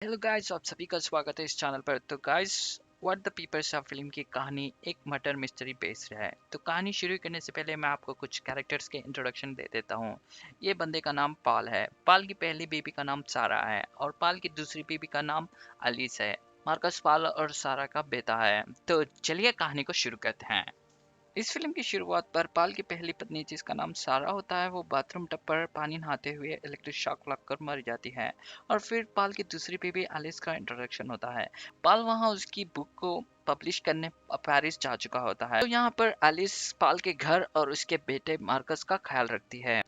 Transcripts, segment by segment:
Hello guys, आप सभी का स्वागत है इस चैनल पर। तो guys, what the peoples of film की कहानी एक मर्डर मिस्ट्री बेस्ड है। तो कहानी शुरू करने से पहले मैं आपको कुछ कैरेक्टर्स के इंट्रोडक्शन दे देता हूँ। ये बंदे का नाम पाल है। पाल की पहली बेबी का नाम सारा है और पाल की दूसरी बेबी का नाम अलीस है। मार्कस पाल और सारा का बेटा है। तो चलिए कहानी को शुरू करते हैं। इस फिल्म की शुरुआत पर पाल की पहली पत्नी, जिसका नाम सारा होता है, वो बाथरूम टब पर पानी नहाते हुए इलेक्ट्रिक शॉक लगकर मर जाती है। और फिर पाल की दूसरी बेबी एलिस का इंट्रोडक्शन होता है। पाल वहां उसकी बुक को पब्लिश करने पेरिस जा चुका होता है। तो यहाँ पर एलिस पाल के घर और उसके बेटे मार्कस का ख्याल रखती है।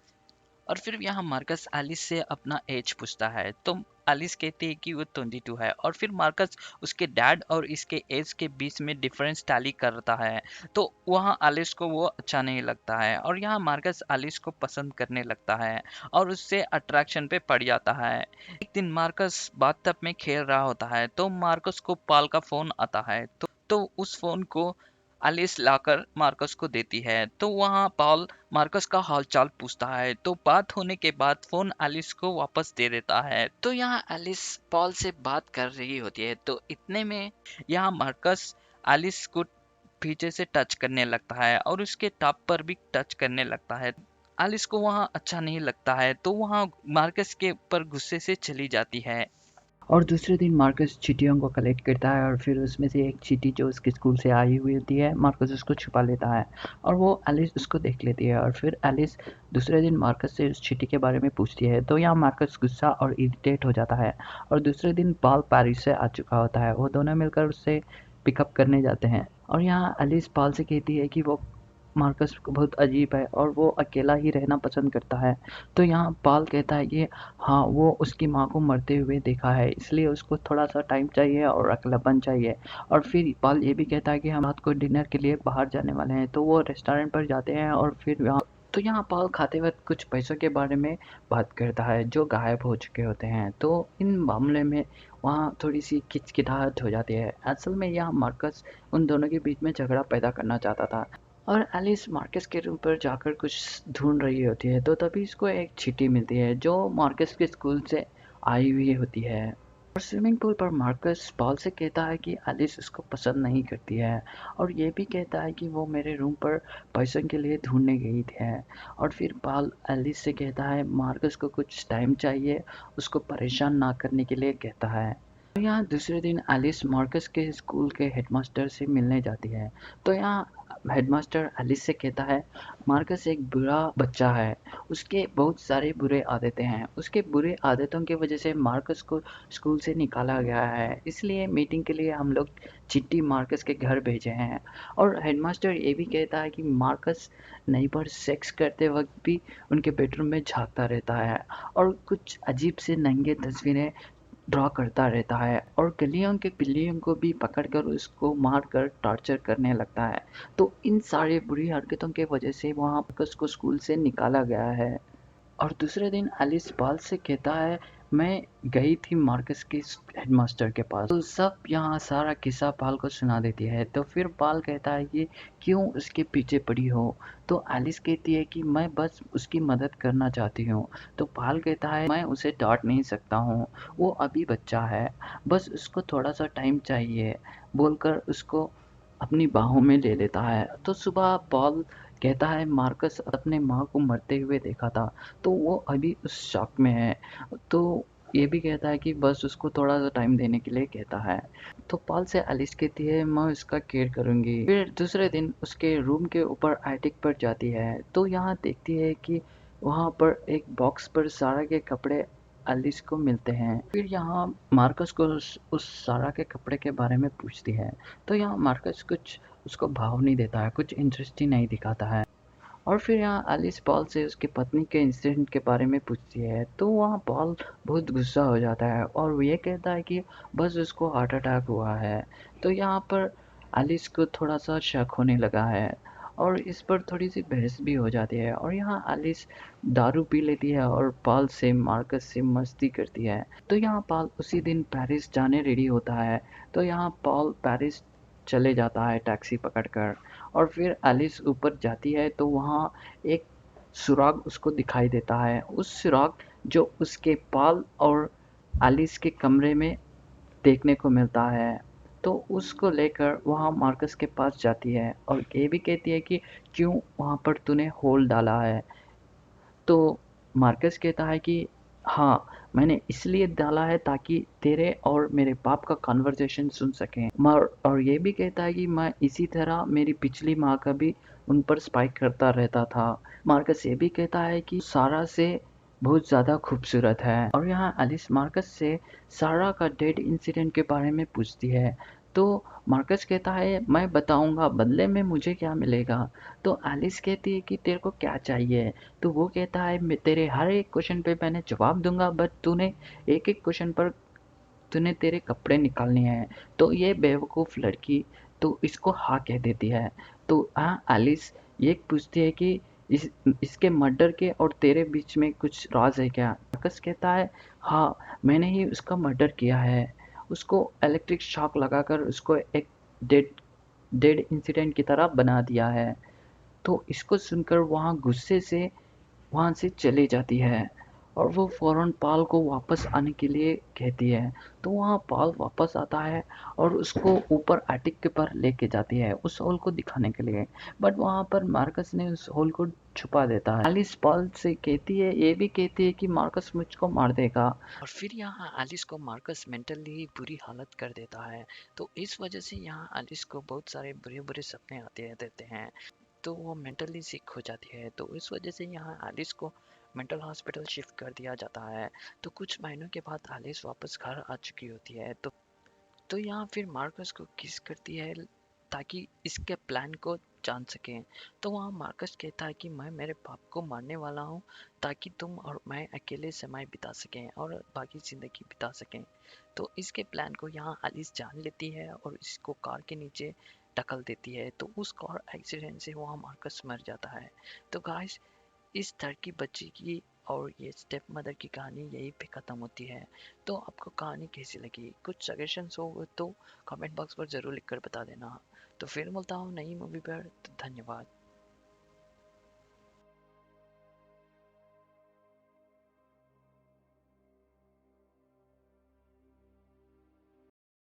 और फिर यहाँ मार्कस एलिस से अपना एज पूछता है, तो एलिस कहती है कि वो 22 है। और फिर मार्कस उसके डैड और इसके एज के बीच में डिफरेंस टैली करता है। तो वहाँ एलिस को वो अच्छा नहीं लगता है और यहाँ मार्कस एलिस को पसंद करने लगता है और उससे अट्रैक्शन पे पड़ जाता है। एक दिन मार्कस बाथटब में खेल रहा होता है तो मार्कस को पाल का फोन आता है। तो उस फोन को एलिस लाकर मार्कस को देती है। तो वहाँ पॉल मार्कस का हालचाल पूछता है। तो बात होने के बाद फोन एलिस को वापस दे देता है। तो यहाँ एलिस पॉल से बात कर रही होती है। तो इतने में यहाँ मार्कस एलिस को पीछे से टच करने लगता है और उसके टॉप पर भी टच करने लगता है। एलिस को वहाँ अच्छा नहीं लगता है तो वहाँ मार्कस के ऊपर गुस्से से चली जाती है। और दूसरे दिन मार्कस चींटियों को कलेक्ट करता है और फिर उसमें से एक चींटी जो उसके स्कूल से आई हुई होती है, मार्कस उसको छुपा लेता है और वो एलिस उसको देख लेती है। और फिर एलिस दूसरे दिन मार्कस से उस चींटी के बारे में पूछती है, तो यहाँ मार्कस गुस्सा और इरिटेट हो जाता है। और दूसरे दिन पॉल पेरिस से आ चुका होता है, वो दोनों मिलकर उससे पिकअप करने जाते हैं। और यहाँ एलिस पॉल से कहती है कि वो मार्कस बहुत अजीब है और वो अकेला ही रहना पसंद करता है। तो यहाँ पॉल कहता है कि हाँ, वो उसकी माँ को मरते हुए देखा है, इसलिए उसको थोड़ा-सा टाइम चाहिए और अकेलापन चाहिए। और फिर पॉल ये भी कहता है कि हम रात को डिनर के लिए बाहर जाने वाले हैं, तो वो रेस्टोरेंट पर जाते हैं। और फिर यहाँ पॉल खाते वक़्त कुछ पैसों के बारे में बात करता है, जो गायब हो चुके होते हैं। तो इन मामले में वहाँ थोड़ी-सी खिचखिटाहट हो जाती है। असल में यहाँ मार्कस उन दोनों के बीच में झगड़ा पैदा करना चाहता था। और एलिस मार्कस के रूम पर जाकर कुछ ढूँढ रही होती है, तो तभी इसको एक चिट्ठी मिलती है जो मार्कस के स्कूल से आई हुई होती है। और स्विमिंग पूल पर मार्कस पॉल से कहता है कि एलिस उसको पसंद नहीं करती है और ये भी कहता है कि वो मेरे रूम पर पैसों के लिए ढूँढने गई है। और फिर पॉल एलिस से कहता है मार्कस को कुछ टाइम चाहिए, उसको परेशान ना करने के लिए कहता है। तो यहाँ दूसरे दिन एलिस मार्कस के स्कूल के हेडमास्टर से मिलने जाती है। तो यहाँ हेडमास्टर एलिस से कहता है मार्कस एक बुरा बच्चा है, उसके बहुत सारे बुरे आदतें हैं, उसके बुरे आदतों की वजह से मार्कस को स्कूल से निकाला गया है, इसलिए मीटिंग के लिए हम लोग चिट्ठी मार्कस के घर भेजे हैं। और हेडमास्टर ये भी कहता है कि मार्कस नई बार सेक्स करते वक्त भी उनके बेडरूम में झांकता रहता है और कुछ अजीब से नंगे तस्वीरें ड्रॉ करता रहता है और गलियों के बिल्लियों को भी पकड़कर उसको मारकर टॉर्चर करने लगता है। तो इन सारे बुरी हरकतों के वजह से वहाँ मार्कस को स्कूल से निकाला गया है। और दूसरे दिन एलिस पाल से कहता है मैं गई थी मार्कस के हेडमास्टर के पास। तो सब यहाँ सारा किस्सा पाल को सुना देती है। तो फिर पाल कहता है कि क्यों उसके पीछे पड़ी हो। तो एलिस कहती है कि मैं बस उसकी मदद करना चाहती हूँ। तो पाल कहता है मैं उसे डांट नहीं सकता हूँ, वो अभी बच्चा है, बस उसको थोड़ा सा टाइम चाहिए बोलकर उसको अपनी बाहों में ले लेता है। तो सुबह पॉल कहता है मार्कस अपने माँ को मरते हुए देखा था, तो वो अभी उस शॉक में है। तो ये भी कहता है कि बस उसको थोड़ा-सा टाइम देने के लिए कहता है। तो पॉल से एलिस कहती है मैं उसका केयर करूँगी। फिर दूसरे दिन उसके रूम के ऊपर एटिक पर जाती है, तो यहाँ देखती है कि वहाँ पर एक बॉक्स पर सारा के कपड़े एलिस को मिलते हैं। फिर यहाँ मार्कस को उस सारा के कपड़े के बारे में पूछती है, तो यहाँ मार्कस कुछ उसको भाव नहीं देता है, कुछ इंटरेस्ट ही नहीं दिखाता है। और फिर यहाँ एलिस पॉल से उसकी पत्नी के इंसिडेंट के बारे में पूछती है, तो वहाँ पॉल बहुत गुस्सा हो जाता है और वो ये कहता है कि बस उसको हार्ट अटैक हुआ है। तो यहाँ पर एलिस को थोड़ा सा शक होने लगा है और इस पर थोड़ी सी बहस भी हो जाती है। और यहाँ एलिस दारू पी लेती है और पॉल से मार्कस से मस्ती करती है। तो यहाँ पॉल उसी दिन पेरिस जाने रेडी होता है। तो यहाँ पॉल पेरिस चले जाता है टैक्सी पकड़कर। और फिर एलिस ऊपर जाती है तो वहाँ एक सुराग उसको दिखाई देता है। उस सुराग जो उसके पाल और एलिस के कमरे में देखने को मिलता है। तो उसको लेकर वहाँ मार्कस के पास जाती है और ये भी कहती है कि क्यों वहाँ पर तूने होल डाला है। तो मार्कस कहता है कि हाँ, मैंने इसलिए डाला है ताकि तेरे और मेरे बाप का कन्वर्सेशन सुन सकें। और ये भी कहता है कि मैं इसी तरह मेरी पिछली माँ का भी उन पर स्पाई करता रहता था। मार्कस ये भी कहता है कि सारा से बहुत ज़्यादा खूबसूरत है। और यहाँ एलिस मार्कस से सारा का डेड इंसिडेंट के बारे में पूछती है। तो मार्कस कहता है मैं बताऊंगा, बदले में मुझे क्या मिलेगा। तो एलिस कहती है कि तेरे को क्या चाहिए। तो वो कहता है मैं तेरे हर एक क्वेश्चन पे मैंने जवाब दूंगा, बट तूने एक एक क्वेश्चन पर तूने तेरे कपड़े निकालने हैं। तो ये बेवकूफ़ लड़की तो इसको हाँ कह देती है। तो हाँ एलिस ये पूछती है कि इसके मर्डर के और तेरे बीच में कुछ राज है क्या। मार्कस कहता है हाँ, मैंने ही उसका मर्डर किया है। उसको इलेक्ट्रिक शॉक लगाकर उसको एक डेड डेड इंसिडेंट की तरह बना दिया है। तो इसको सुनकर वहाँ से चली जाती है और वो फ़ौरन पाल को वापस आने के लिए कहती है। तो वहाँ पाल वापस आता है और उसको ऊपर एटिक के पर लेके जाती है उस होल को दिखाने के लिए। बट वहाँ पर मार्कस ने उस होल को छुपा देता है। एलिस पाल से कहती है, ये भी कहती है कि मार्कस मुझको मार देगा। और फिर यहाँ एलिस को मार्कस मेंटली बुरी हालत कर देता है। तो इस वजह से यहाँ एलिस को बहुत सारे बुरे बुरे सपने आते रहते हैं। तो वो मेंटली सिक हो जाती है। तो इस वजह से यहाँ एलिस को मेंटल हॉस्पिटल शिफ्ट कर दिया जाता है। तो कुछ महीनों के बाद एलिस वापस घर आ चुकी होती है। तो यहाँ फिर मार्कस को किस करती है ताकि इसके प्लान को जान सकें। तो वहाँ मार्कस कहता है कि मैं मेरे बाप को मारने वाला हूँ ताकि तुम और मैं अकेले समय बिता सकें और बाकी ज़िंदगी बिता सकें। तो इसके प्लान को यहाँ एलिस जान लेती है और इसको कार के नीचे ढकल देती है। तो उस कार एक्सीडेंट से वहाँ मार्कस मर जाता है। तो गाइस, इस लड़की बच्ची की और ये स्टेप मदर की कहानी यहीं पे ख़त्म होती है। तो आपको कहानी कैसी लगी? कुछ सजेशंस हो तो कमेंट बॉक्स पर ज़रूर लिखकर बता देना। तो फिर मिलता हूँ नई मूवी पर। तो धन्यवाद।